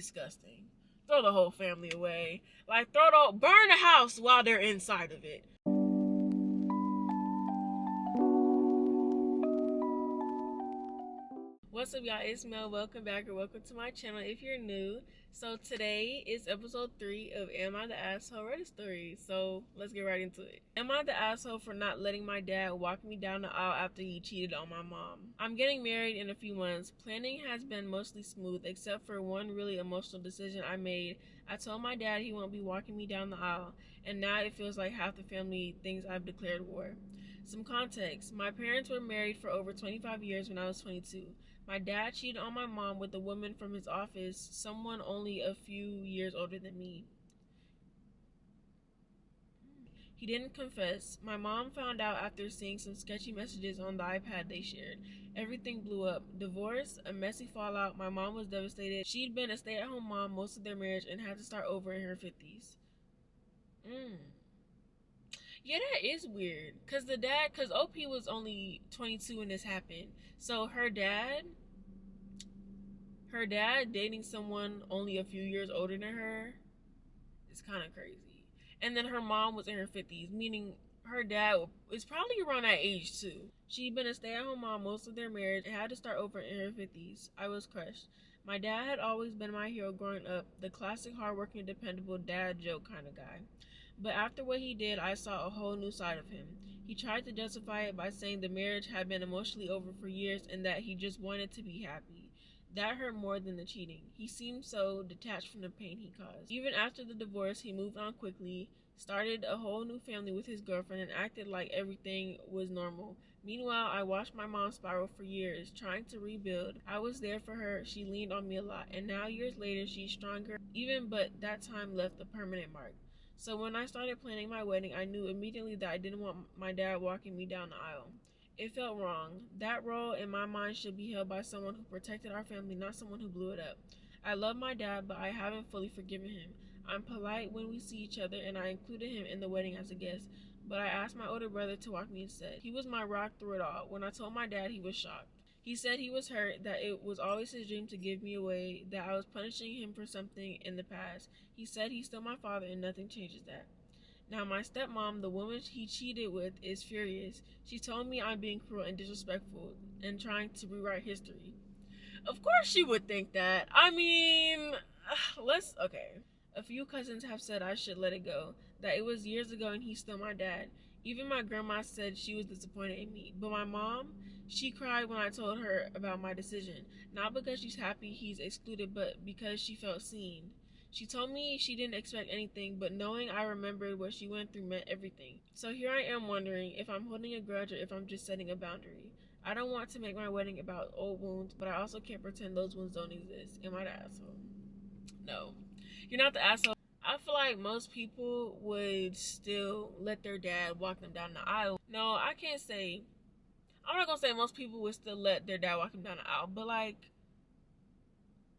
disgusting. Throw the whole family away. Like, burn the house while they're inside of it. What's up, y'all? It's Mel. Welcome back or welcome to my channel if you're new. So today is episode 3 of Am I the Asshole? Reddit story. So let's get right into it. Am I the asshole for not letting my dad walk me down the aisle after he cheated on my mom? I'm getting married in a few months. Planning has been mostly smooth except for one really emotional decision I made. I told my dad he won't be walking me down the aisle, and now it feels like half the family thinks I've declared war. Some context. My parents were married for over 25 years when I was 22. My dad cheated on my mom with a woman from his office, someone only a few years older than me. He didn't confess. My mom found out after seeing some sketchy messages on the iPad they shared. Everything blew up. Divorce, a messy fallout. My mom was devastated. She'd been a stay-at-home mom most of their marriage and had to start over in her 50s. Yeah, that is weird. Cause OP was only 22 when this happened. So her dad dating someone only a few years older than her is kind of crazy. And then her mom was in her 50s, meaning her dad is probably around that age too. She'd been a stay-at-home mom most of their marriage and had to start over in her 50s. I was crushed. My dad had always been my hero growing up, the classic hardworking, dependable dad joke kind of guy. But after what he did, I saw a whole new side of him. He tried to justify it by saying the marriage had been emotionally over for years and that he just wanted to be happy. That hurt more than the cheating. He seemed so detached from the pain he caused. Even after the divorce, he moved on quickly, started a whole new family with his girlfriend, and acted like everything was normal. Meanwhile, I watched my mom spiral for years, trying to rebuild. I was there for her, she leaned on me a lot, and now years later, she's stronger, but that time left a permanent mark. So when I started planning my wedding, I knew immediately that I didn't want my dad walking me down the aisle. It felt wrong. That role in my mind should be held by someone who protected our family, not someone who blew it up. I love my dad, but I haven't fully forgiven him. I'm polite when we see each other, and I included him in the wedding as a guest, but I asked my older brother to walk me instead. He was my rock through it all. When I told my dad, he was shocked. He said he was hurt, that it was always his dream to give me away, that I was punishing him for something in the past. He said he's still my father and nothing changes that. Now my stepmom, the woman he cheated with, is furious. She told me I'm being cruel and disrespectful and trying to rewrite history. Of course she would think that. I mean, okay. A few cousins have said I should let it go, that it was years ago and he's still my dad. Even my grandma said she was disappointed in me. But my mom, she cried when I told her about my decision. Not because she's happy he's excluded, but because she felt seen. She told me she didn't expect anything, but knowing I remembered what she went through meant everything. So here I am wondering if I'm holding a grudge or if I'm just setting a boundary. I don't want to make my wedding about old wounds, but I also can't pretend those wounds don't exist. Am I the asshole? No. You're not the asshole. I feel like most people would still let their dad walk them down the aisle. No, I can't say. I'm not gonna say most people would still let their dad walk them down the aisle, but like,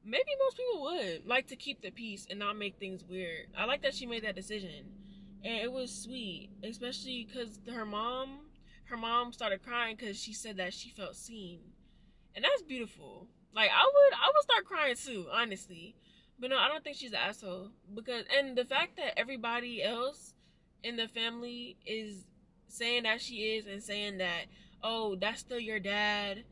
maybe most people would like to keep the peace and not make things weird. I like that she made that decision, and it was sweet, especially because her mom started crying because she said that she felt seen, and that's beautiful. Like I would start crying too, honestly. But no, I don't think she's an asshole and the fact that everybody else in the family is saying that she is and saying that, oh, that's still your dad.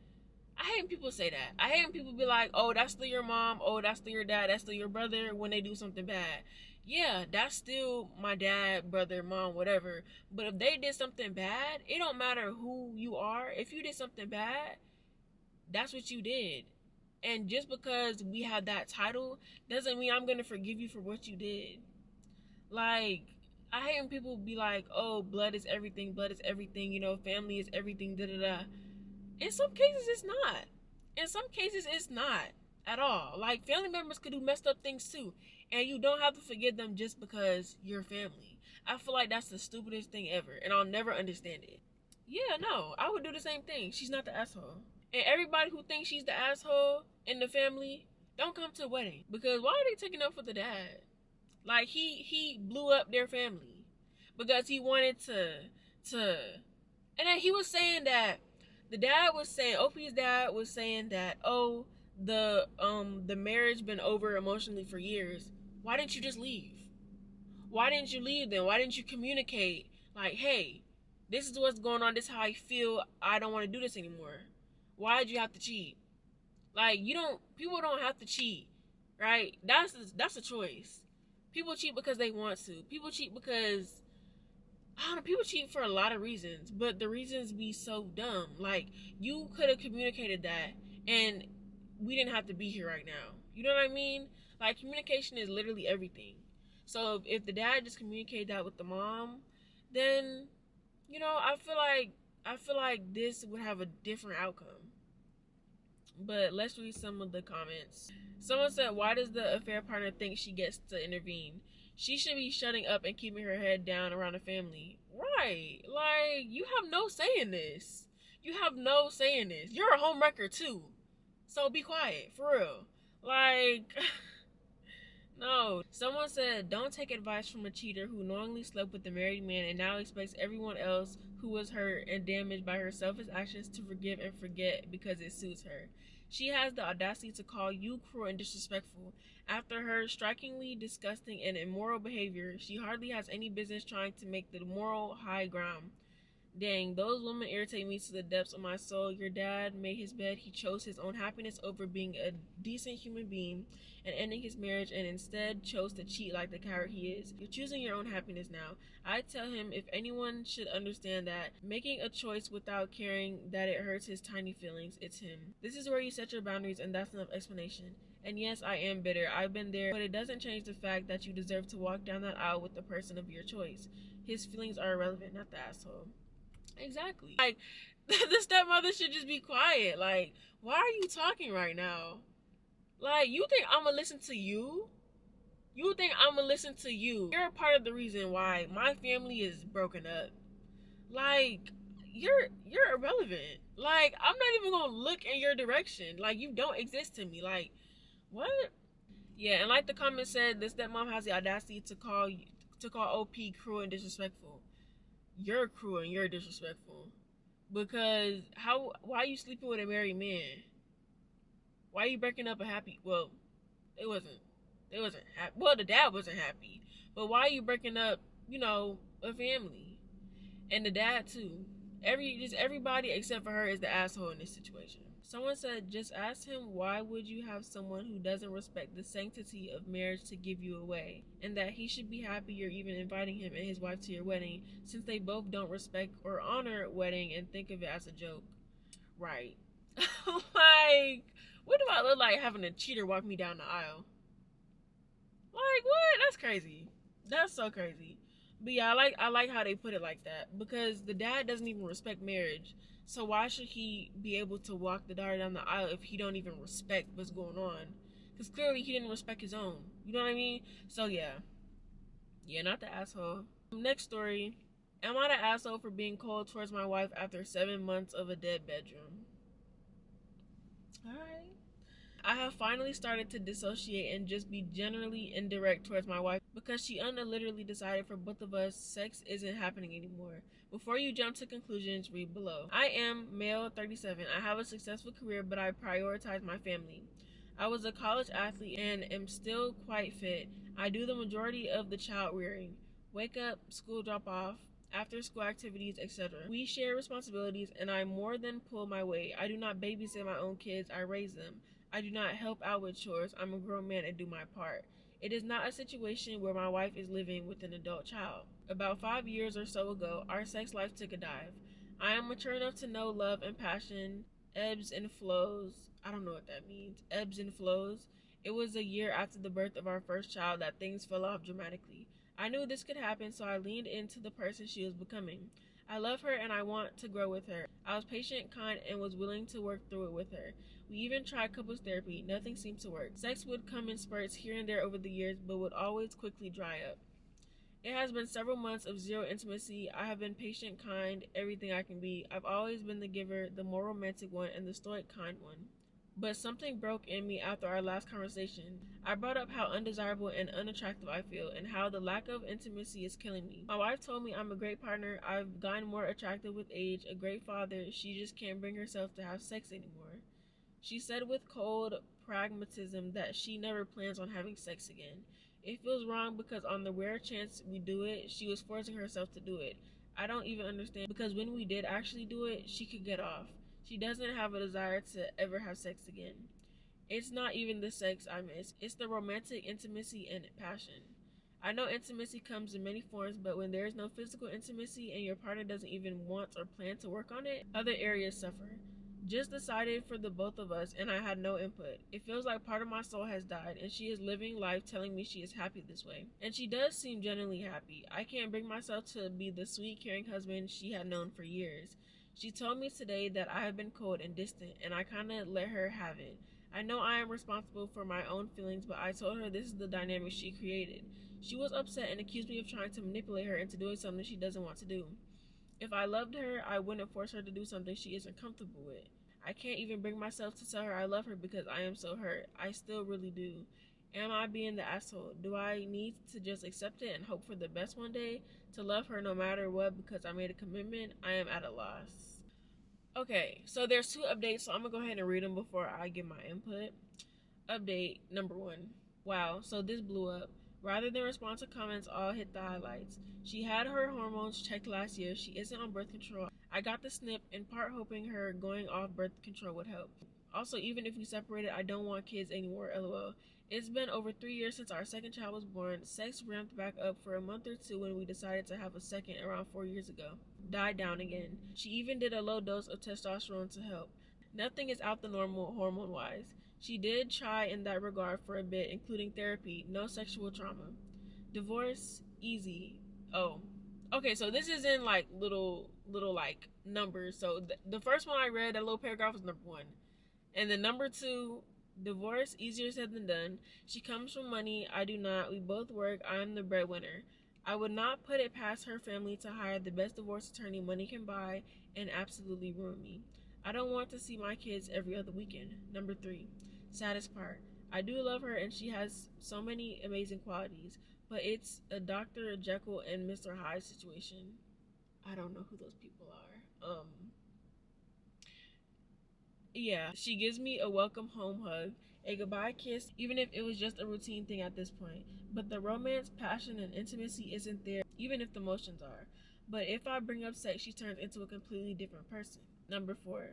I hate when people say that. I hate when people be like, oh, that's still your mom. Oh, that's still your dad. That's still your brother when they do something bad. Yeah, that's still my dad, brother, mom, whatever. But if they did something bad, it don't matter who you are. If you did something bad, that's what you did. And just because we have that title doesn't mean I'm going to forgive you for what you did. Like, I hate when people be like, oh, blood is everything, family is everything, da-da-da. In some cases, it's not. In some cases, it's not at all. Like, family members could do messed up things too. And you don't have to forgive them just because you're family. I feel like that's the stupidest thing ever. And I'll never understand it. Yeah, no, I would do the same thing. She's not the asshole. And everybody who thinks she's the asshole in the family, don't come to the wedding. Because why are they taking up for the dad? Like, he blew up their family. Because he wanted to. And then he was saying that, OP's dad was saying that, oh, the marriage been over emotionally for years, why didn't you just leave? Why didn't you leave then? Why didn't you communicate like, hey, this is what's going on, this is how I feel, I don't want to do this anymore? Why did you have to cheat? Like, you don't, people don't have to cheat, right? That's a choice. People cheat because they want to. People cheat because, I don't know, people cheat for a lot of reasons, but the reasons be so dumb. Like, you could have communicated that and we didn't have to be here right now. You know what I mean? Like, communication is literally everything. So if the dad just communicated that with the mom, then, you know, I feel like this would have a different outcome. But let's read some of the comments. Someone said, why does the affair partner think she gets to intervene? She should be shutting up and keeping her head down around the family. Right. Like, you have no say in this. You have no say in this. You're a homewrecker too. So be quiet, for real. Like, no. Someone said, don't take advice from a cheater who knowingly slept with a married man and now expects everyone else who was hurt and damaged by her selfish actions to forgive and forget because it suits her. She has the audacity to call you cruel and disrespectful. After her strikingly disgusting and immoral behavior, she hardly has any business trying to make the moral high ground. Dang, those women irritate me to the depths of my soul. Your dad made his bed. He chose his own happiness over being a decent human being and ending his marriage, and instead chose to cheat like the coward he is. You're choosing your own happiness now. I tell him if anyone should understand that, making a choice without caring that it hurts his tiny feelings, it's him. This is where you set your boundaries, and that's enough explanation. And yes, I am bitter. I've been there, but it doesn't change the fact that you deserve to walk down that aisle with the person of your choice. His feelings are irrelevant, not the asshole. Exactly. Like, the stepmother should just be quiet. Like, why are you talking right now? Like, you think I'm gonna listen to you? You think I'm gonna listen to you? You're a part of the reason why my family is broken up. Like, you're irrelevant. Like, I'm not even gonna look in your direction. Like, you don't exist to me. Like, what? Yeah, and like the comment said, this stepmom has the audacity to call OP cruel and disrespectful. You're cruel and you're disrespectful. Because why are you sleeping with a married man? Why are you breaking up a happy, well, it wasn't happy. Well, the dad wasn't happy. But why are you breaking up, you know, a family? And the dad too. Everybody except for her is the asshole in this situation. Someone said, just ask him, why would you have someone who doesn't respect the sanctity of marriage to give you away? And that he should be happy you're even inviting him and his wife to your wedding, since they both don't respect or honor wedding and think of it as a joke. Right. Like, what do I look like having a cheater walk me down the aisle? Like, what? That's crazy. That's so crazy. But yeah, I like how they put it like that, because the dad doesn't even respect marriage. So why should he be able to walk the daughter down the aisle if he don't even respect what's going on? Because clearly he didn't respect his own. You know what I mean? So yeah, not the asshole. Next story. Am I the asshole for being cold towards my wife after 7 months of a dead bedroom? Alright. I have finally started to dissociate and just be generally indirect towards my wife because she unilaterally decided for both of us sex isn't happening anymore. Before you jump to conclusions, read below. I am male, 37. I have a successful career, but I prioritize my family. I was a college athlete and am still quite fit. I do the majority of the child rearing. Wake up, school drop off, after school activities, etc. We share responsibilities and I more than pull my weight. I do not babysit my own kids, I raise them. I do not help out with chores. I'm a grown man and do my part. It is not a situation where my wife is living with an adult child. About 5 years or so ago, our sex life took a dive. I am mature enough to know love and passion, ebbs and flows. I don't know what that means. Ebbs and flows. It was a year after the birth of our first child that things fell off dramatically. I knew this could happen, so I leaned into the person she was becoming. I love her and I want to grow with her. I was patient, kind, and was willing to work through it with her. We even tried couples therapy. Nothing seemed to work. Sex would come in spurts here and there over the years, but would always quickly dry up. It has been several months of zero intimacy. I have been patient, kind, everything I can be. I've always been the giver, the more romantic one, and the stoic, kind one. But something broke in me after our last conversation. I brought up how undesirable and unattractive I feel, and how the lack of intimacy is killing me. My wife told me I'm a great partner, I've gotten more attractive with age, a great father, she just can't bring herself to have sex anymore. She said with cold pragmatism that she never plans on having sex again. It feels wrong because on the rare chance we do it, she was forcing herself to do it. I don't even understand because when we did actually do it, she could get off. She doesn't have a desire to ever have sex again. It's not even the sex I miss, it's the romantic intimacy and passion. I know intimacy comes in many forms, but when there is no physical intimacy and your partner doesn't even want or plan to work on it, other areas suffer. Just decided for the both of us, and I had no input. It feels like part of my soul has died, and she is living life telling me she is happy this way. And she does seem genuinely happy. I can't bring myself to be the sweet, caring husband she had known for years. She told me today that I have been cold and distant, and I kinda let her have it. I know I am responsible for my own feelings, but I told her this is the dynamic she created. She was upset and accused me of trying to manipulate her into doing something she doesn't want to do. If I loved her, I wouldn't force her to do something she isn't comfortable with. I can't even bring myself to tell her I love her because I am so hurt. I still really do. Am I being the asshole? Do I need to just accept it and hope for the best one day? To love her no matter what because I made a commitment? I am at a loss. Okay, so there's 2 updates, so I'm gonna go ahead and read them before I give my input. Update number 1. Wow, so this blew up. Rather than respond to comments, all hit the highlights. She had her hormones checked last year. She isn't on birth control. I got the snip, in part hoping her going off birth control would help. Also, even if we separated, I don't want kids anymore, lol. It's been over 3 years since our second child was born. Sex ramped back up for a month or 2 when we decided to have a second around 4 years ago. Died down again. She even did a low dose of testosterone to help. Nothing is out the normal hormone-wise. She did try in that regard for a bit, including therapy, no sexual trauma. Divorce, easy. Oh. Okay, so this is in like little like numbers. So the first one I read, that little paragraph was number 1. And then number 2, divorce, easier said than done. She comes from money, I do not. We both work, I am the breadwinner. I would not put it past her family to hire the best divorce attorney money can buy and absolutely ruin me. I don't want to see my kids every other weekend. Number 3, saddest part. I do love her and she has so many amazing qualities, but it's a Dr. Jekyll and Mr. Hyde situation. I don't know who those people are. Yeah, she gives me a welcome home hug, a goodbye kiss, even if it was just a routine thing at this point. But the romance, passion, and intimacy isn't there, even if the emotions are. But if I bring up sex, she turns into a completely different person. Number 4,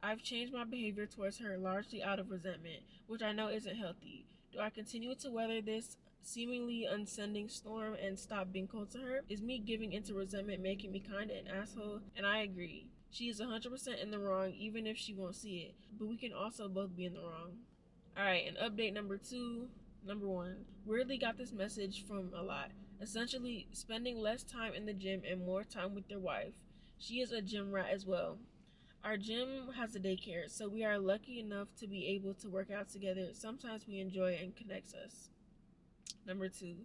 I've changed my behavior towards her largely out of resentment, which I know isn't healthy. Do I continue to weather this seemingly unsending storm and stop being cold to her? Is me giving into resentment making me kinda an asshole? And I agree. She is 100% in the wrong, even if she won't see it. But we can also both be in the wrong. Alright, and update number 2. Number 1. Weirdly got this message from a lot. Essentially, spending less time in the gym and more time with your wife. She is a gym rat as well. Our gym has a daycare, so we are lucky enough to be able to work out together. Sometimes we enjoy it and connects us. Number 2.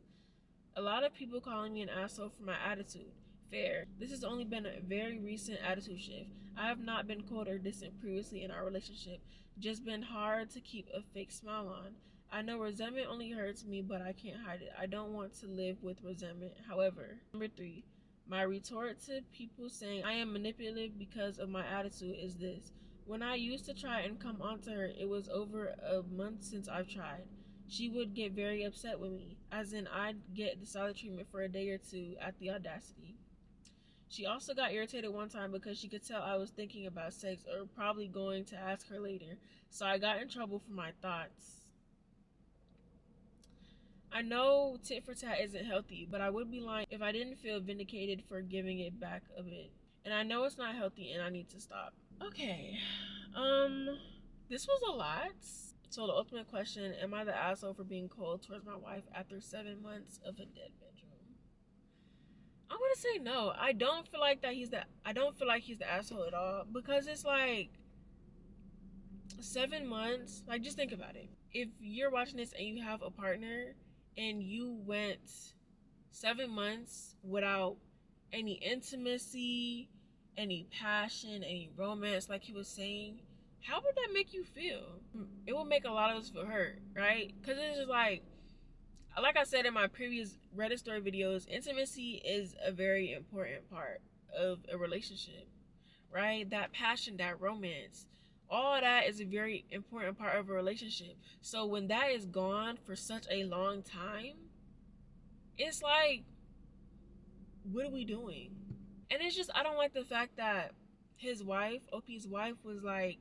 A lot of people calling me an asshole for my attitude. Fair. This has only been a very recent attitude shift. I have not been cold or distant previously in our relationship, just been hard to keep a fake smile on. I know resentment only hurts me, but I can't hide it. I don't want to live with resentment. However, number 3, my retort to people saying I am manipulative because of my attitude is this. When I used to try and come onto her, it was over a month since I've tried. She would get very upset with me, as in I'd get the silent treatment for a day or 2 at the audacity. She also got irritated one time because she could tell I was thinking about sex or probably going to ask her later, so I got in trouble for my thoughts. I know tit for tat isn't healthy, but I would be lying if I didn't feel vindicated for giving it back a bit. And I know it's not healthy and I need to stop. Okay, this was a lot. So the ultimate question, am I the asshole for being cold towards my wife after 7 months of a dead bedroom? I'm gonna say no. I don't feel like he's the asshole at all, because it's like 7 months. Like, just think about it. If you're watching this and you have a partner and you went 7 months without any intimacy, any passion, any romance, like he was saying, how would that make you feel? It will make a lot of us feel hurt, right? Because it's just like I said in my previous Reddit story videos, intimacy is a very important part of a relationship, right? That passion, that romance, All that is a very important part of a relationship. So when that is gone for such a long time, it's like, what are we doing? And it's just, I don't like the fact that his wife, OP's wife, was like,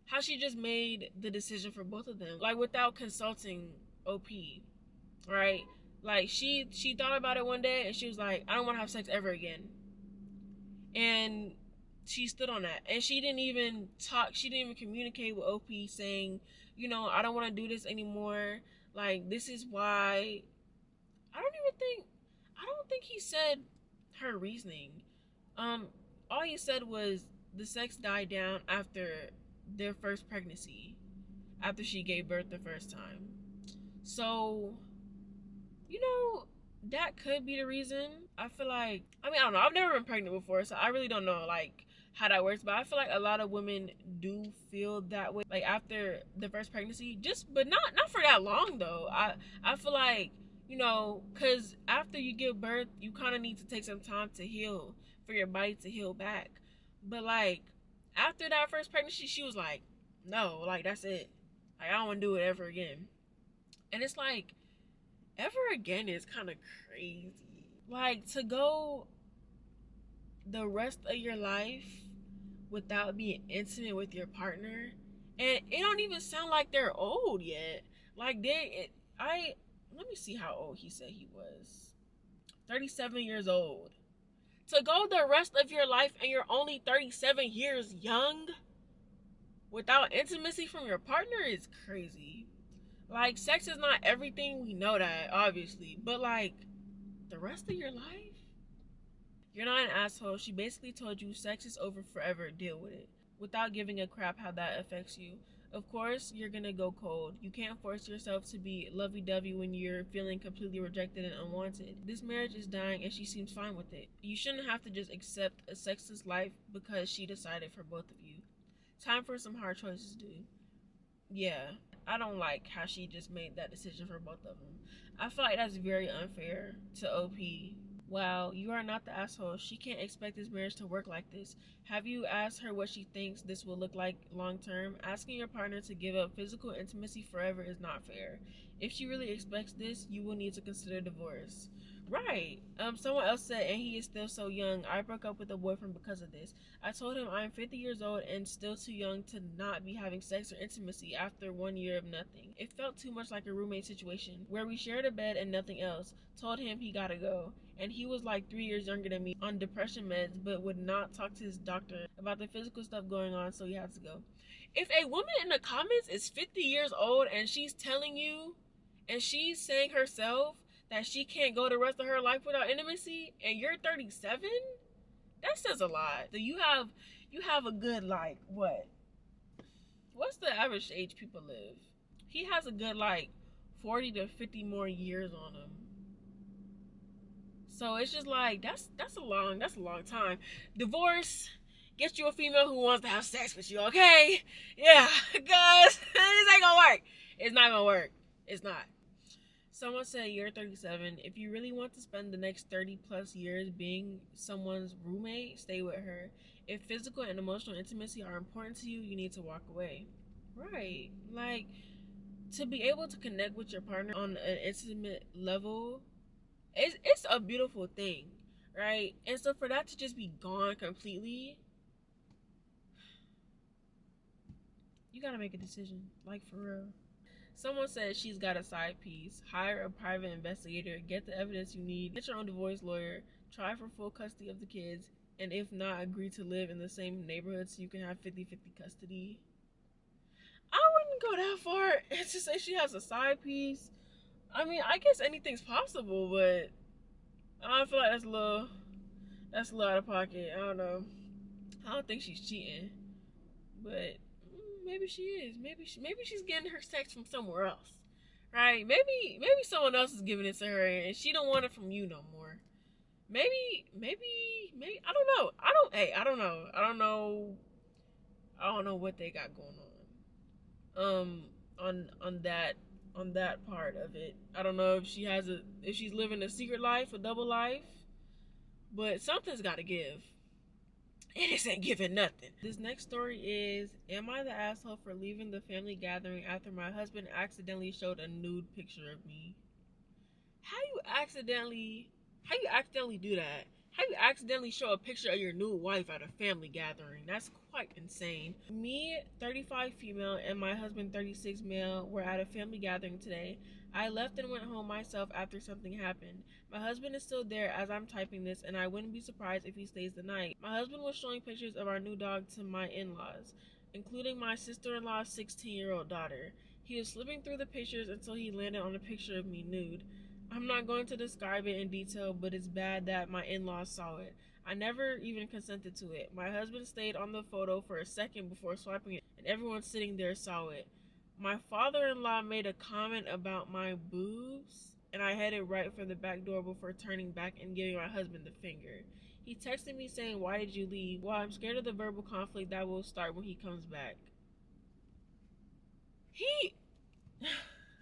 how she just made the decision for both of them, like without consulting OP, right? Like she thought about it one day and she was like, I don't want to have sex ever again. And she stood on that. And she didn't even talk, she didn't even communicate with OP saying, you know, I don't want to do this anymore. Like, this is why. I don't think he said her reasoning. All he said was the sex died down after their first pregnancy, after she gave birth the first time. So, you know, that could be the reason. I feel like, I mean, I don't know. I've never been pregnant before, so I really don't know, like, how that works. But I feel like a lot of women do feel that way, like, after the first pregnancy. But not for that long, though. I feel like, you know, because after you give birth, you kind of need to take some time to heal, for your body to heal back. But, like, after that first pregnancy, she was like, no, like, that's it. Like, I don't want to do it ever again. And it's like, ever again is kind of crazy. Like, to go the rest of your life without being intimate with your partner, and it don't even sound like they're old yet. Like, let me see how old he said he was. 37 years old. To go the rest of your life and you're only 37 years young without intimacy from your partner is crazy. Like, sex is not everything, we know that, obviously. But, like, the rest of your life? You're not an asshole. She basically told you sex is over forever, deal with it. Without giving a crap how that affects you. Of course, you're gonna go cold. You can't force yourself to be lovey-dovey when you're feeling completely rejected and unwanted. This marriage is dying and she seems fine with it. You shouldn't have to just accept a sexless life because she decided for both of you. Time for some hard choices, dude. Yeah, I don't like how she just made that decision for both of them. I feel like that's very unfair to OP. Wow, you are not the asshole. She can't expect this marriage to work like this. Have you asked her what she thinks this will look like long term? Asking your partner to give up physical intimacy forever is not fair. If she really expects this, you will need to consider divorce. Right. Someone else said, and he is still so young. I broke up with a boyfriend because of this. I told him I'm 50 years old and still too young to not be having sex or intimacy after 1 year of nothing. It felt too much like a roommate situation where we shared a bed and nothing else. Told him he gotta go. And he was like 3 years younger than me on depression meds, but would not talk to his doctor about the physical stuff going on, so he had to go. If a woman in the comments is 50 years old and she's telling you, and she's saying herself that she can't go the rest of her life without intimacy, and you're 37, that says a lot. So you have a good, like, what's the average age people live? He has a good, like, 40 to 50 more years on him. So it's just like, that's a long time. Divorce, get you a female who wants to have sex with you, okay? Yeah, guys, this ain't gonna work. It's not gonna work. It's not. Someone said you're 37. If you really want to spend the next 30 plus years being someone's roommate, stay with her. If physical and emotional intimacy are important to you, you need to walk away. Right. Like, to be able to connect with your partner on an intimate level, it's a beautiful thing, right? And so for that to just be gone completely, you gotta make a decision, like, for real. Someone said she's got a side piece. Hire a private investigator. Get the evidence you need. Get your own divorce lawyer. Try for full custody of the kids. And if not, agree to live in the same neighborhood so you can have 50-50 custody. I wouldn't go that far and to say she has a side piece. I mean, I guess anything's possible, but I feel like that's a little out of pocket. I don't know. I don't think she's cheating, but maybe she is. Maybe she's getting her sex from somewhere else, right? Maybe someone else is giving it to her, and she don't want it from you no more. Maybe I don't know. I don't know. I don't know what they got going on. On that part of it. I don't know if she's living a secret life, a double life, but something's got to give. It ain't giving nothing. This next story is, am I the asshole for leaving the family gathering after my husband accidentally showed a nude picture of me? How you accidentally do that? How you accidentally show a picture of your new wife at a family gathering? That's quite insane. Me, 35 female, and my husband, 36 male, were at a family gathering today. I left and went home myself after something happened. My husband is still there as I'm typing this, and I wouldn't be surprised if he stays the night. My husband was showing pictures of our new dog to my in-laws, including my sister-in-law's 16-year-old daughter. He was flipping through the pictures until he landed on a picture of me nude. I'm not going to describe it in detail, but it's bad that my in-laws saw it. I never even consented to it. My husband stayed on the photo for a second before swiping it, and everyone sitting there saw it. My father-in-law made a comment about my boobs, and I headed right for the back door before turning back and giving my husband the finger. He texted me saying, "Why did you leave?" Well, I'm scared of the verbal conflict that will start when he comes back. He...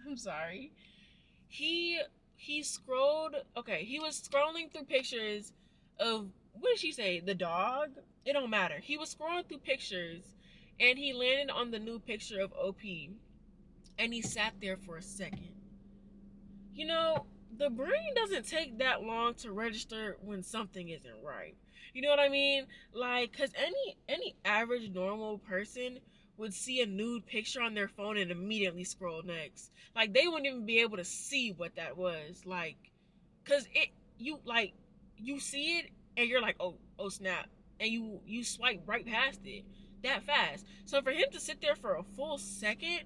I'm sorry. He scrolled. Okay, he was scrolling through pictures of, what did she say, the dog? It don't matter. He was scrolling through pictures and he landed on the new picture of OP, and he sat there for a second. You know, the brain doesn't take that long to register when something isn't right. You know what I mean? Like, cause any average normal person would see a nude picture on their phone and immediately scroll next. Like, they wouldn't even be able to see what that was. Like, cause you see it and you're like, oh snap, and you swipe right past it that fast. So for him to sit there for a full second,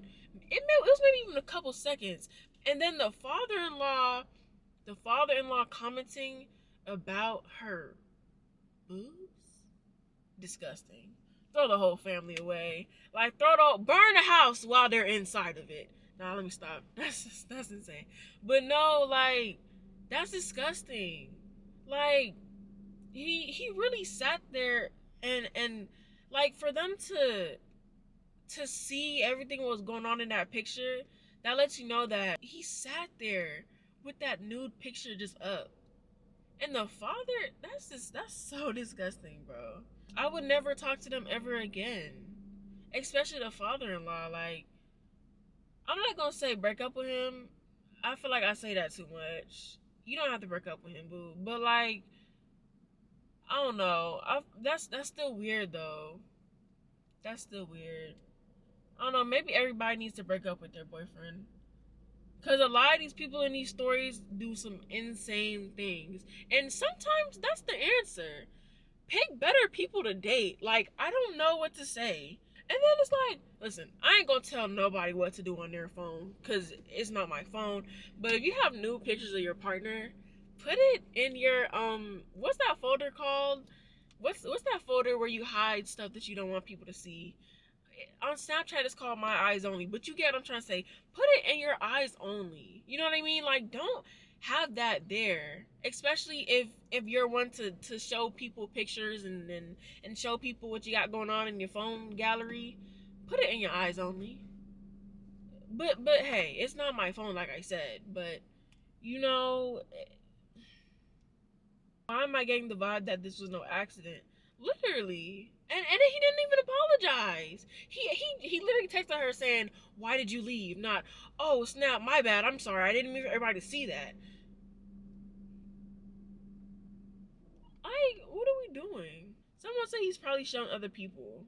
it was maybe even a couple seconds, and then the father-in-law commenting about her boobs, disgusting. Throw the whole family away. Like, burn the house while they're inside of it. Nah, let me stop. That's insane. But no, like, that's disgusting. Like, he really sat there, and like, for them to see everything that was going on in that picture, that lets you know that he sat there with that nude picture just up. And the father, that's so disgusting, bro. I would never talk to them ever again. Especially the father-in-law. Like, I'm not gonna say break up with him. I feel like I say that too much. You don't have to break up with him, boo. But like, I don't know. That's still weird though. That's still weird. I don't know. Maybe everybody needs to break up with their boyfriend. Because a lot of these people in these stories do some insane things. And sometimes that's the answer. Pick better people to date. Like, I don't know what to say. And then it's like, listen, I ain't gonna tell nobody what to do on their phone, because it's not my phone. But if you have nude pictures of your partner, put it in your, what's that folder called? What's that folder where you hide stuff that you don't want people to see? On Snapchat it's called My Eyes Only, but you get what I'm trying to say. Put it in your eyes only. You know what I mean? Like, don't have that there, especially if you're one to show people pictures and show people what you got going on in your phone gallery. Put it in your eyes only. But hey, it's not my phone, like I said. But you know, why am I getting the vibe that this was no accident? Literally. And he didn't even apologize. He literally texted her saying, "Why did you leave?" Not, "Oh snap, my bad, I'm sorry, I didn't mean for everybody to see that." Like, what are we doing? Someone said he's probably shown other people.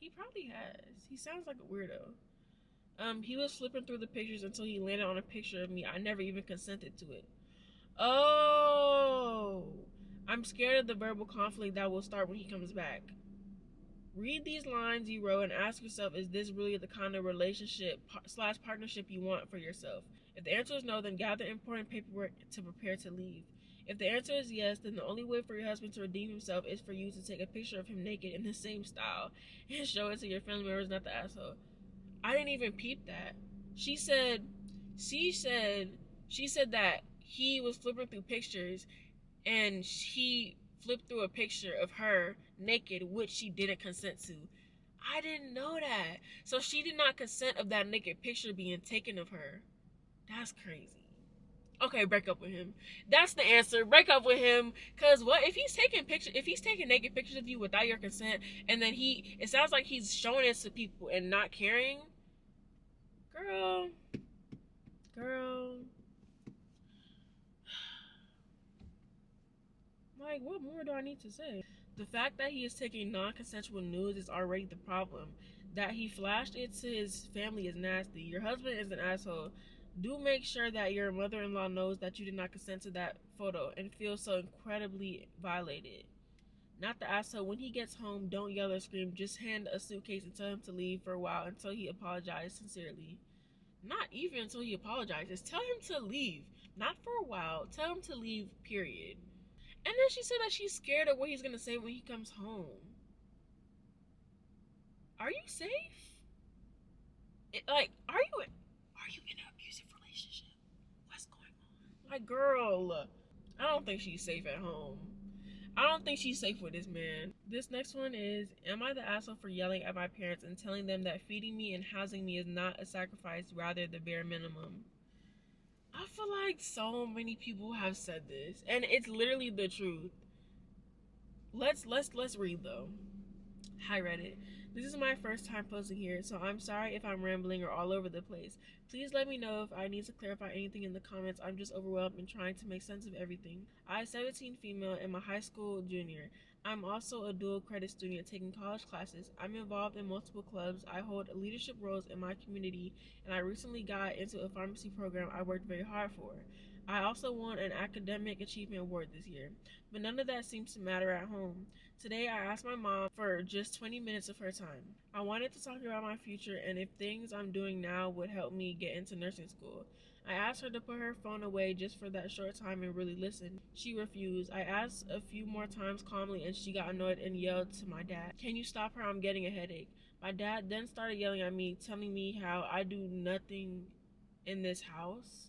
He probably has. He sounds like a weirdo. He was flipping through the pictures until he landed on a picture of me. I never even consented to it. Oh, I'm scared of the verbal conflict that will start when he comes back. Read these lines you wrote and ask yourself, is this really the kind of relationship / partnership you want for yourself? If the answer is no, then gather important paperwork to prepare to leave. If the answer is yes, then the only way for your husband to redeem himself is for you to take a picture of him naked in the same style and show it to your family members, not the asshole. I didn't even peep that. She said that he was flipping through pictures and he flipped through a picture of her naked, which she didn't consent to. I didn't know that. So she did not consent of that naked picture being taken of her. That's crazy. Okay, break up with him. That's the answer. Break up with him. Cause what if he's taking pictures? If he's taking naked pictures of you without your consent, and then it sounds like he's showing it to people and not caring. Girl, girl, like what more do I need to say? The fact that he is taking non-consensual nudes is already the problem. That he flashed it to his family is nasty. Your husband is an asshole. Do make sure that your mother-in-law knows that you did not consent to that photo and feel so incredibly violated. Not the asshole. When he gets home, don't yell or scream. Just hand a suitcase and tell him to leave for a while until he apologizes sincerely. Not even until he apologizes. Tell him to leave. Not for a while. Tell him to leave, period. And then she said that she's scared of what he's gonna say when he comes home. Are you safe? Are you in an abusive relationship? What's going on? Like, girl, I don't think she's safe at home. I don't think she's safe with this man. This next one is, am I the asshole for yelling at my parents and telling them that feeding me and housing me is not a sacrifice, rather the bare minimum? I feel like so many people have said this, and it's literally the truth. Let's read though. Hi Reddit. This is my first time posting here, so I'm sorry if I'm rambling or all over the place. Please let me know if I need to clarify anything in the comments. I'm just overwhelmed and trying to make sense of everything. I'm 17 female and my high school junior. I'm also a dual credit student taking college classes. I'm involved in multiple clubs. I hold leadership roles in my community, and I recently got into a pharmacy program I worked very hard for. I also won an academic achievement award this year, but none of that seems to matter at home. Today, I asked my mom for just 20 minutes of her time. I wanted to talk about my future and if things I'm doing now would help me get into nursing school. I asked her to put her phone away just for that short time and really listen. She refused. I asked a few more times calmly and she got annoyed and yelled to my dad, "Can you stop her? I'm getting a headache." My dad then started yelling at me, telling me how I do nothing in this house,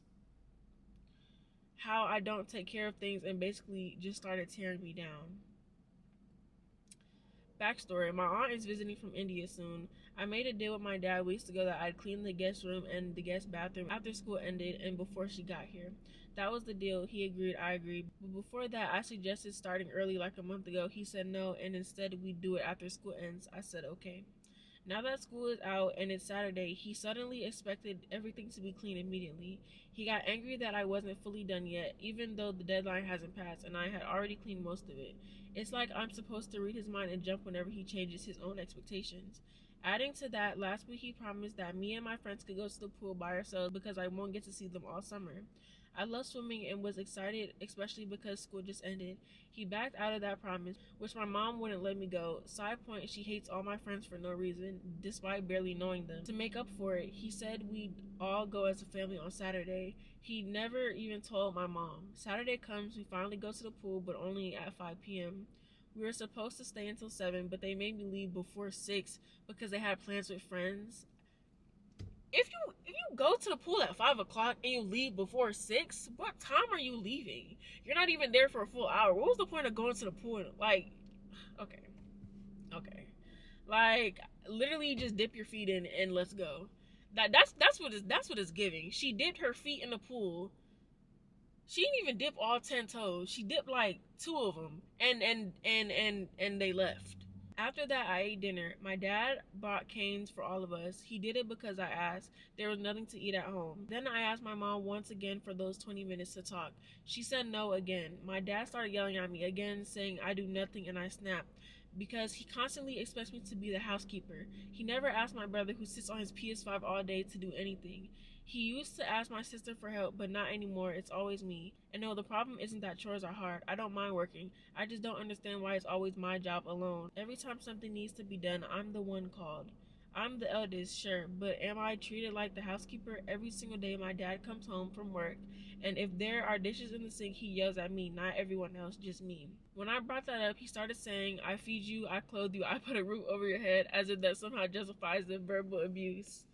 how I don't take care of things, and basically just started tearing me down. Backstory: my aunt is visiting from India soon. I made a deal with my dad weeks ago that I'd clean the guest room and the guest bathroom after school ended and before she got here. That was the deal. He agreed, I agreed. But before that, I suggested starting early like a month ago. He said no, and instead we do it after school ends. I said okay. Now that school is out and it's Saturday, he suddenly expected everything to be clean immediately. He got angry that I wasn't fully done yet, even though the deadline hasn't passed and I had already cleaned most of it. It's like I'm supposed to read his mind and jump whenever he changes his own expectations. Adding to that, last week he promised that me and my friends could go to the pool by ourselves because I won't get to see them all summer. I love swimming and was excited, especially because school just ended. He backed out of that promise, which my mom wouldn't let me go. Side point, she hates all my friends for no reason, despite barely knowing them. To make up for it, he said we'd all go as a family on Saturday. He never even told my mom. Saturday comes, we finally go to the pool, but only at 5 p.m. We were supposed to stay until 7, but they made me leave before 6 because they had plans with friends. If you go to the pool at 5 o'clock and you leave before 6, what time are you leaving? You're not even there for a full hour. What was the point of going to the pool? Like, okay, okay, like literally just dip your feet in and let's go. That's what it's giving. She dipped her feet in the pool. She didn't even dip all 10 toes. She dipped like two of them, and they left. After that, I ate dinner. My dad bought canes for all of us. He did it because I asked. There was nothing to eat at home. Then I asked my mom once again for those 20 minutes to talk. She said no again. My dad started yelling at me again, saying I do nothing, and I snapped because he constantly expects me to be the housekeeper. He never asked my brother, who sits on his PS5 all day, to do anything. He used to ask my sister for help, but not anymore. It's always me. And no, the problem isn't that chores are hard. I don't mind working. I just don't understand why it's always my job alone. Every time something needs to be done, I'm the one called. I'm the eldest, sure, but am I treated like the housekeeper? Every single day my dad comes home from work, and if there are dishes in the sink, he yells at me, not everyone else, just me. When I brought that up, he started saying, I feed you, I clothe you, I put a roof over your head, as if that somehow justifies the verbal abuse.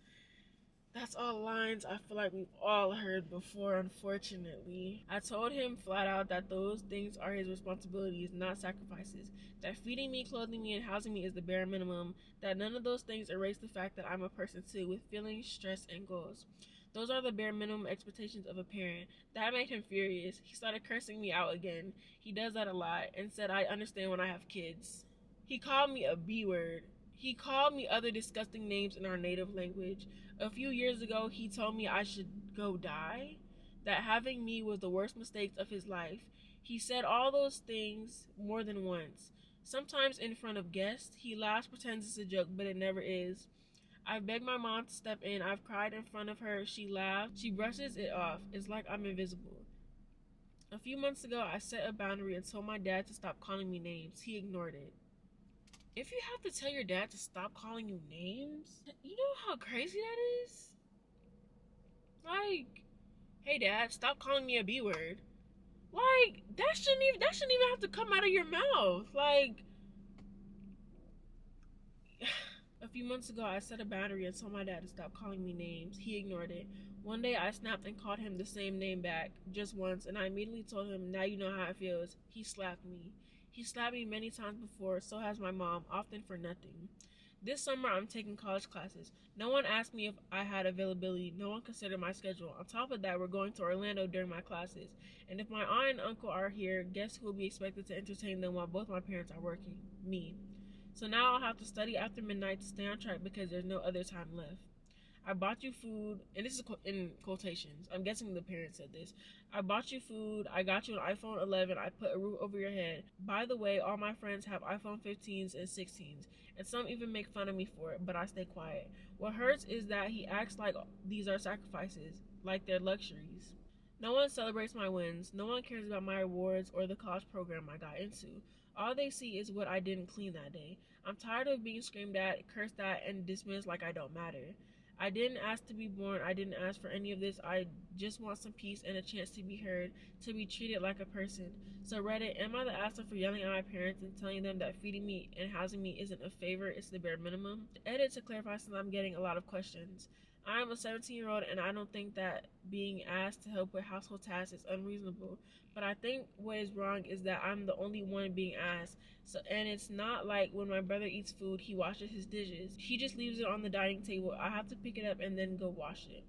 That's all lines I feel like we've all heard before, unfortunately. I told him flat out that those things are his responsibilities, not sacrifices. That feeding me, clothing me, and housing me is the bare minimum. That none of those things erase the fact that I'm a person too, with feelings, stress, and goals. Those are the bare minimum expectations of a parent. That made him furious. He started cursing me out again. He does that a lot and said I understand when I have kids. He called me a B word. He called me other disgusting names in our native language. A few years ago, he told me I should go die, that having me was the worst mistakes of his life. He said all those things more than once. Sometimes in front of guests, he laughs, pretends it's a joke, but it never is. I've begged my mom to step in. I've cried in front of her. She laughed. She brushes it off. It's like I'm invisible. A few months ago, I set a boundary and told my dad to stop calling me names. He ignored it. If you have to tell your dad to stop calling you names, you know how crazy that is? Like, hey dad, stop calling me a B word. Like, that shouldn't even have to come out of your mouth. Like, a few months ago, I set a boundary and told my dad to stop calling me names. He ignored it. One day, I snapped and called him the same name back, just once, and I immediately told him, now you know how it feels. He slapped me. He slapped me many times before, so has my mom, often for nothing. This summer, I'm taking college classes. No one asked me if I had availability. No one considered my schedule. On top of that, we're going to Orlando during my classes. And if my aunt and uncle are here, guess who will be expected to entertain them while both my parents are working? Me. So now I'll have to study after midnight to stay on track because there's no other time left. I bought you food, and this is in quotations. I'm guessing the parents said this. I bought you food. I got you an iPhone 11. I put a roof over your head. By the way, all my friends have iPhone 15s and 16s, and some even make fun of me for it, but I stay quiet. What hurts is that he acts like these are sacrifices, like they're luxuries. No one celebrates my wins. No one cares about my rewards or the college program I got into. All they see is what I didn't clean that day. I'm tired of being screamed at, cursed at, and dismissed like I don't matter. I didn't ask to be born. I didn't ask for any of this. I just want some peace and a chance to be heard, to be treated like a person. So Reddit, am I the asshole for yelling at my parents and telling them that feeding me and housing me isn't a favor, it's the bare minimum? Edit to clarify since I'm getting a lot of questions. I am a 17-year-old and I don't think that being asked to help with household tasks is unreasonable. But I think what is wrong is that I'm the only one being asked. So, and it's not like when my brother eats food, he washes his dishes. He just leaves it on the dining table. I have to pick it up and then go wash it.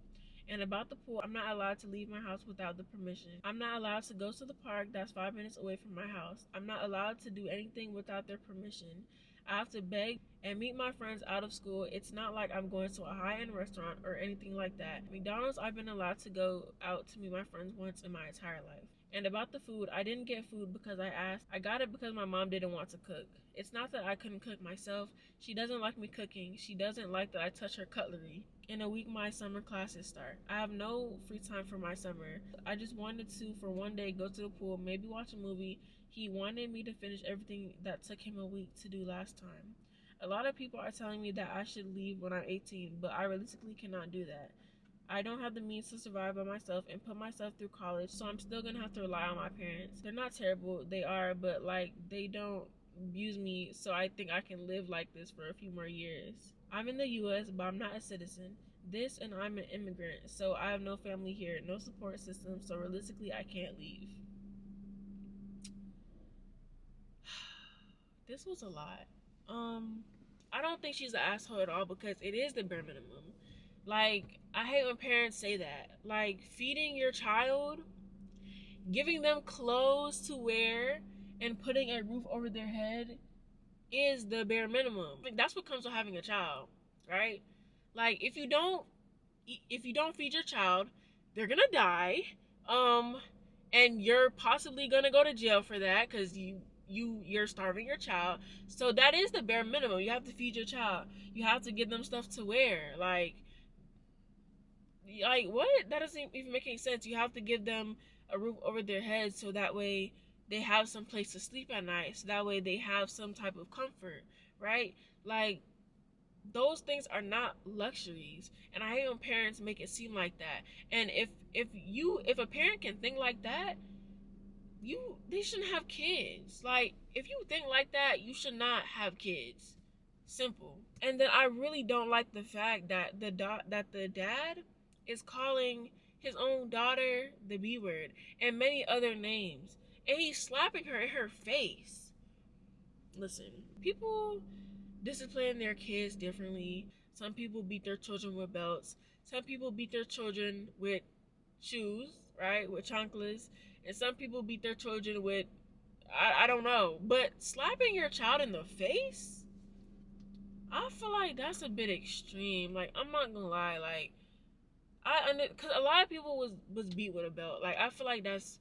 And about the pool, I'm not allowed to leave my house without the permission. I'm not allowed to go to the park that's 5 minutes away from my house. I'm not allowed to do anything without their permission. I have to beg and meet my friends out of school. It's not like I'm going to a high-end restaurant or anything like that. McDonald's, I've been allowed to go out to meet my friends once in my entire life. And about the food, I didn't get food because I asked. I got it because my mom didn't want to cook. It's not that I couldn't cook myself. She doesn't like me cooking. She doesn't like that I touch her cutlery. In a week, my summer classes start. I have no free time for my summer. I just wanted to, for one day, go to the pool, maybe watch a movie. He wanted me to finish everything that took him a week to do last time. A lot of people are telling me that I should leave when I'm 18, but I realistically cannot do that. I don't have the means to survive by myself and put myself through college, so I'm still gonna have to rely on my parents. They're not terrible, they are, but like they don't abuse me, so I think I can live like this for a few more years. I'm in the US, but I'm not a citizen. This and I'm an immigrant, so I have no family here, no support system, so realistically I can't leave. This was a lot. I don't think she's an asshole at all because it is the bare minimum. Like, I hate when parents say that. Like, feeding your child, giving them clothes to wear, and putting a roof over their head is the bare minimum. Like, that's what comes with having a child, right? Like, if you don't feed your child, they're gonna die. And you're possibly gonna go to jail for that because you're starving your child. So that is the bare minimum. You have to feed your child. You have to give them stuff to wear. Like what? That doesn't even make any sense. You have to give them a roof over their heads so that way they have some place to sleep at night. So that way they have some type of comfort, right? Like, those things are not luxuries, and I hate when parents make it seem like that. And if a parent can think like that, they shouldn't have kids. Like, if you think like that, you should not have kids. Simple. And then I really don't like the fact that the dad is calling his own daughter the B word and many other names, and he's slapping her in her face. Listen, people discipline their kids differently. Some people beat their children with belts. Some people beat their children with shoes, right? With chanclas. And some people beat their children with, I don't know. But slapping your child in the face? I feel like that's a bit extreme. Like, I'm not gonna lie. Like, because a lot of people was beat with a belt. Like, I feel like that's,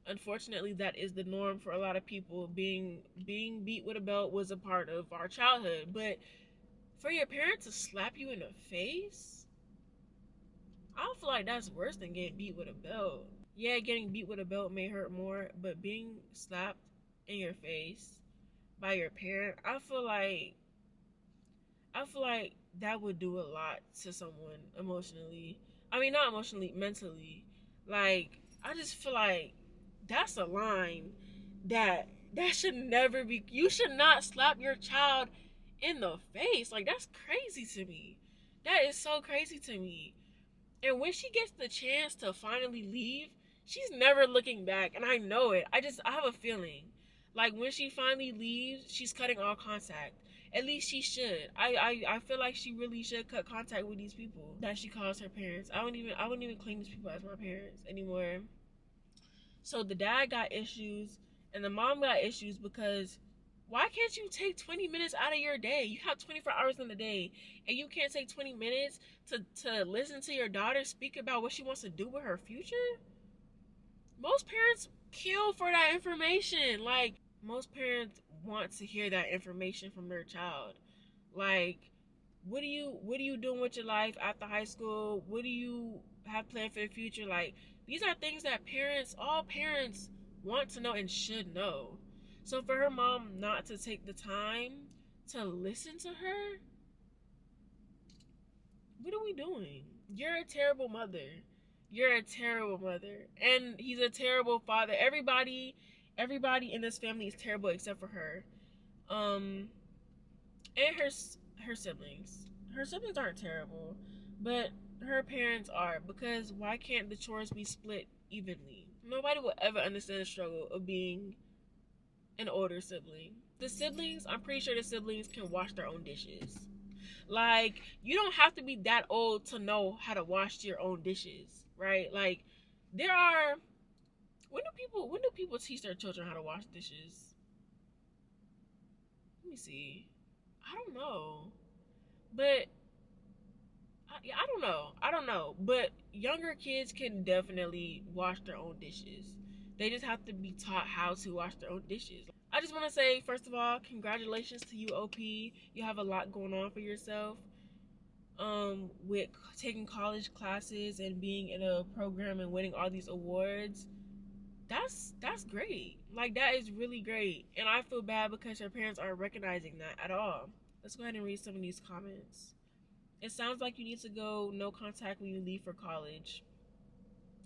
unfortunately, that is the norm for a lot of people. Being beat with a belt was a part of our childhood. But for your parents to slap you in the face, I feel like that's worse than getting beat with a belt. Yeah, getting beat with a belt may hurt more, but being slapped in your face by your parent, I feel like that would do a lot to someone emotionally. I mean, not emotionally, mentally. Like, I just feel like that's a line that should never be. You should not slap your child in the face. Like, that's crazy to me. That is so crazy to me. And when she gets the chance to finally leave, she's never looking back. And I know it. I have a feeling. Like, when she finally leaves, she's cutting all contact. At least she should. I feel like she really should cut contact with these people that she calls her parents. I wouldn't even claim these people as my parents anymore. So the dad got issues and the mom got issues because why can't you take 20 minutes out of your day? You have 24 hours in the day and you can't take 20 minutes to listen to your daughter speak about what she wants to do with her future? Most parents kill for that information. Like, most parents want to hear that information from their child. Like, what are you doing with your life after high school? What do you have planned for the future? Like, these are things that all parents want to know and should know. So for her mom not to take the time to listen to her, what are we doing? You're a terrible mother. You're a terrible mother. And he's a terrible father. Everybody in this family is terrible except for her. And her siblings. Her siblings aren't terrible, but her parents are, because why can't the chores be split evenly? Nobody will ever understand the struggle of being an older sibling. I'm pretty sure the siblings can wash their own dishes. Like, you don't have to be that old to know how to wash your own dishes, right? Like, there are, when do people teach their children how to wash dishes? Let me see. I don't know. But I don't know. But younger kids can definitely wash their own dishes. They just have to be taught how to wash their own dishes. I just want to say, first of all, congratulations to you, OP. You have a lot going on for yourself. With taking college classes and being in a program and winning all these awards. That's great. Like, that is really great. And I feel bad because her parents aren't recognizing that at all. Let's go ahead and read some of these comments. It sounds like you need to go no contact when you leave for college.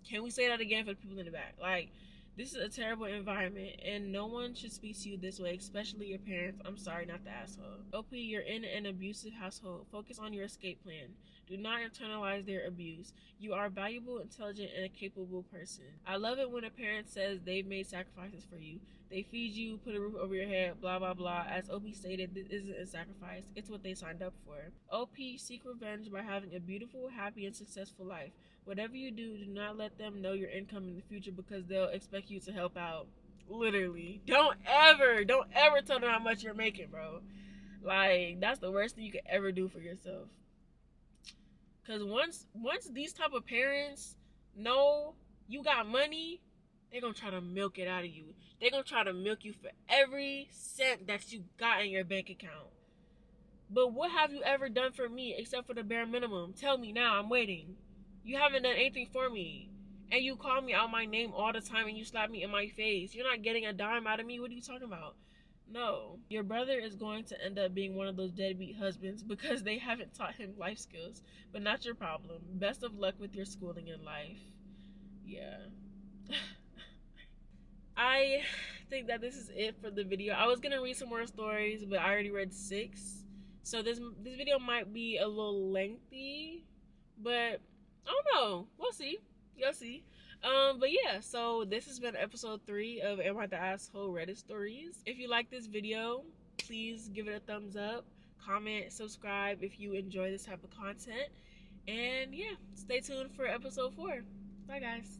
Can we say that again for the people in the back? Like, this is a terrible environment, and no one should speak to you this way, especially your parents. I'm sorry, not the asshole. OP, you're in an abusive household. Focus on your escape plan. Do not internalize their abuse. You are a valuable, intelligent, and a capable person. I love it when a parent says they've made sacrifices for you. They feed you, put a roof over your head, blah, blah, blah. As OP stated, this isn't a sacrifice. It's what they signed up for. OP, seek revenge by having a beautiful, happy, and successful life. Whatever you do not let them know your income in the future because they'll expect you to help out. Literally. Don't ever tell them how much you're making, bro. Like, that's the worst thing you could ever do for yourself. Because once these type of parents know you got money, they're going to try to milk it out of you. They're going to try to milk you for every cent that you got in your bank account. But what have you ever done for me except for the bare minimum? Tell me now. I'm waiting. You haven't done anything for me. And you call me out my name all the time and you slap me in my face. You're not getting a dime out of me. What are you talking about? No. Your brother is going to end up being one of those deadbeat husbands because they haven't taught him life skills. But not your problem. Best of luck with your schooling in life. Yeah. I think that this is it for the video. I was going to read some more stories, but I already read 6. So this video might be a little lengthy. But I don't know. We'll see. You'll see. But yeah, so this has been episode 3 of Am I the Asshole Reddit Stories. If you like this video, please give it a thumbs up, comment, subscribe if you enjoy this type of content. And yeah, stay tuned for episode 4. Bye, guys.